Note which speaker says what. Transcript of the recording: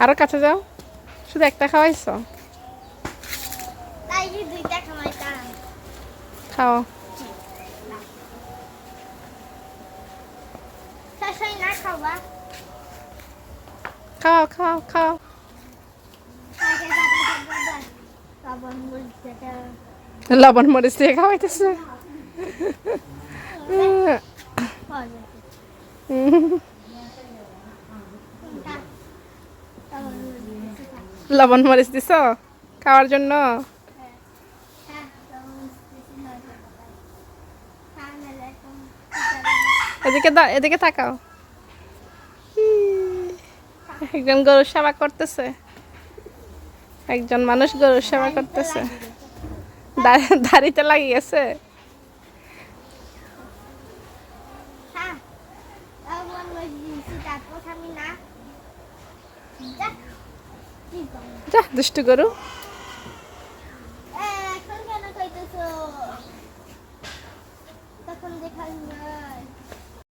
Speaker 1: আরো কাছে যাও, শুধু একটা খাওয়াইছো?
Speaker 2: তাই কি দুইটা খাওয়াইতাম?
Speaker 1: খাও।
Speaker 2: শেষ না খাওয়া?
Speaker 1: খাও খাও খাও।
Speaker 2: লবণ মরিচ এটা
Speaker 1: লবণ মরিচ দিয়ে খাওয়াইতেছে।
Speaker 2: খাওয়া যায়। লবণ মরিচ এটা।
Speaker 1: লবণ মরিচ দিছ খাওয়ার জন্য?
Speaker 2: হ্যাঁ, লবণ মরিচ বেশি নয়। হ্যাঁ, নাহলে এখন
Speaker 1: এদিকে তাকাও। একজন গরুর সেবা করতেছে, একজন মানুষ গরুর সেবা করতেছে। দাড়িতে লাগিয়েছে।
Speaker 2: হ্যাঁ, লবণ মরিচ দিয়েছি, তারপর খাবি না? যা, কি করবো?
Speaker 1: যা দুষ্টু গরু।